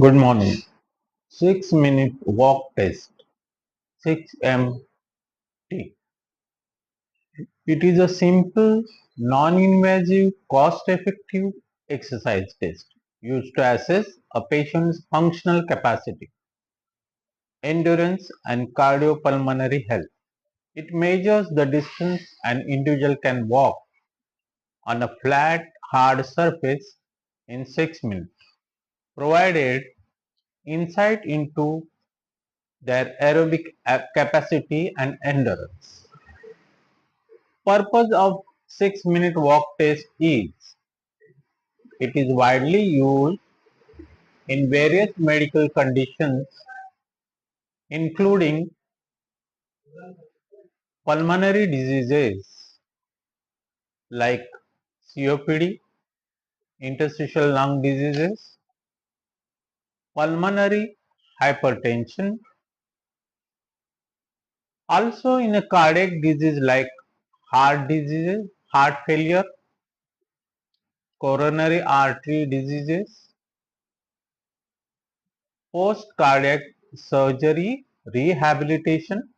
Good morning. 6-minute walk test. 6MT. It is a simple, non-invasive, cost-effective exercise test used to assess a patient's functional capacity, endurance, and cardiopulmonary health. It measures the distance an individual can walk on a flat, hard surface in 6 minutes, provided insight into their aerobic capacity and endurance. Purpose of 6-minute walk test is it is widely used in various medical conditions including pulmonary diseases like COPD, interstitial lung diseases, pulmonary hypertension, also in a cardiac disease like heart diseases, heart failure, coronary artery diseases, post cardiac surgery, rehabilitation,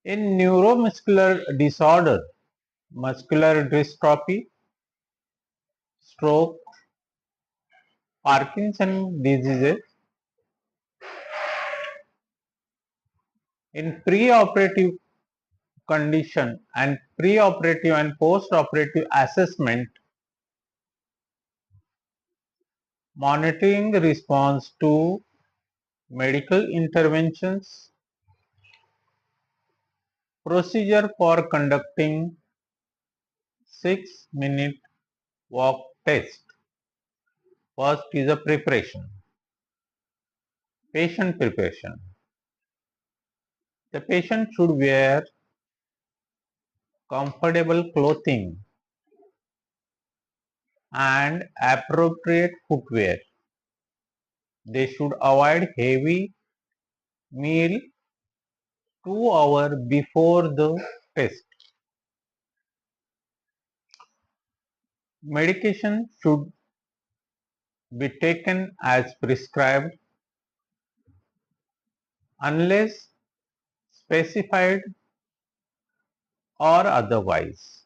in neuromuscular disorder, muscular dystrophy, stroke, Parkinson diseases, in preoperative condition and preoperative and postoperative assessment, monitoring response to medical interventions, procedure for conducting 6-minute walk test. First is a preparation, patient preparation. The patient should wear comfortable clothing and appropriate footwear. They should avoid heavy meal 2 hours before the test. Medication should be taken as prescribed unless specified or otherwise.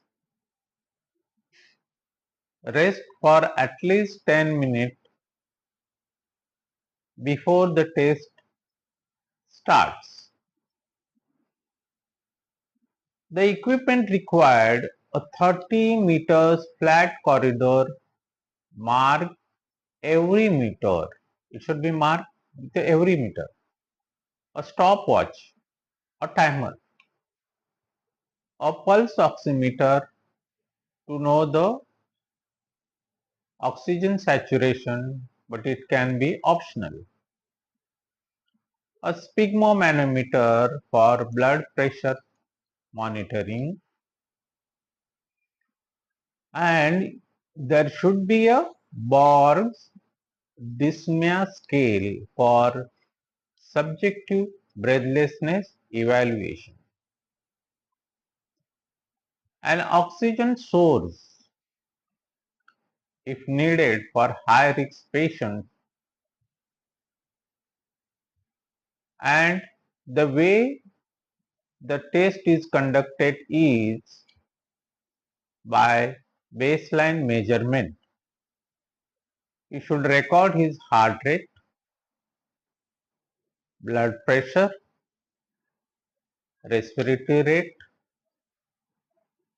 Rest for at least 10 minutes before the test starts. The equipment required a 30 meters flat corridor marked every meter. It should be marked with every meter. A stopwatch, a timer, a pulse oximeter to know the oxygen saturation, but it can be optional. A sphygmomanometer for blood pressure monitoring, and there should be a Borg's dyspnea scale for subjective breathlessness evaluation. An oxygen source if needed for high risk patients, and the way the test is conducted is by baseline measurement. You should record his heart rate, blood pressure, respiratory rate,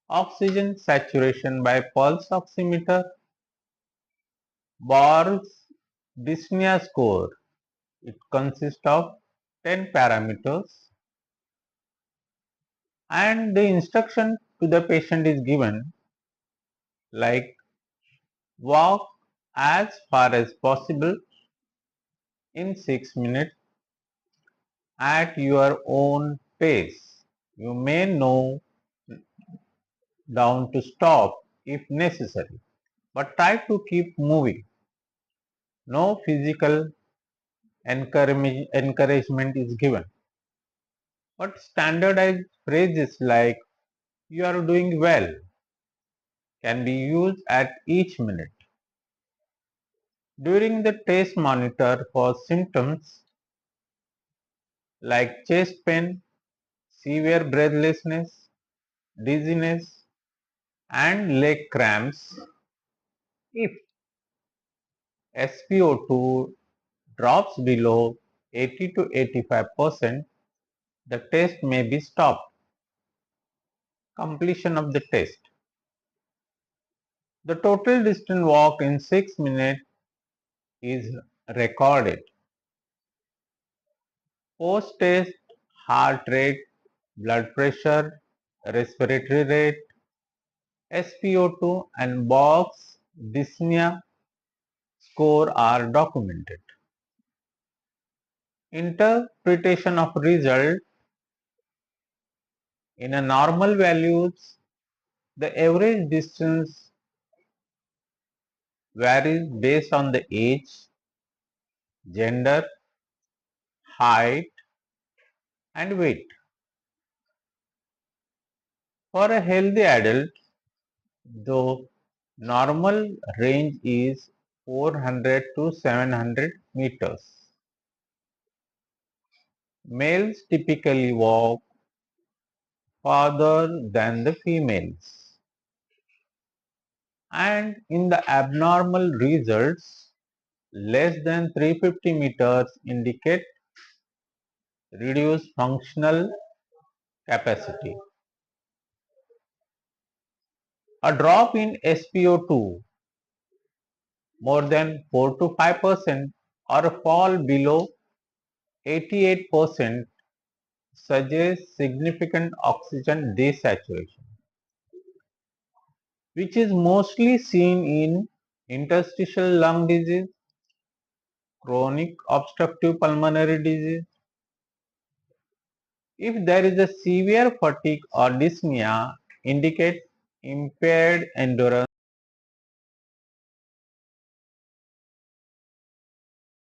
oxygen saturation by pulse oximeter, Borg's dyspnea score. It consists of 10 parameters, and the instruction to the patient is given like walk as far as possible in 6 minutes at your own pace. You may know down to stop if necessary, but try to keep moving. No physical encouragement is given, but standardized phrases like you are doing well can be used at each minute. During the test, monitor for symptoms like chest pain, severe breathlessness, dizziness, and leg cramps. If SpO2 drops below 80 to 85%, the test may be stopped. Completion of the test. The total distance walk in 6 minutes is recorded. Post-test heart rate, blood pressure, respiratory rate, SpO2 and box dyspnea score are documented. Interpretation of result. In a normal values, the average distance varies based on the age, gender, height, and weight. For a healthy adult, the normal range is 400 to 700 meters. Males typically walk farther than the females. And in the abnormal results, less than 350 meters indicate reduced functional capacity. A drop in SpO2 more than 4 to 5% or a fall below 88% suggests significant oxygen desaturation, which is mostly seen in interstitial lung disease, chronic obstructive pulmonary disease. If there is a severe fatigue or dyspnea, indicate impaired endurance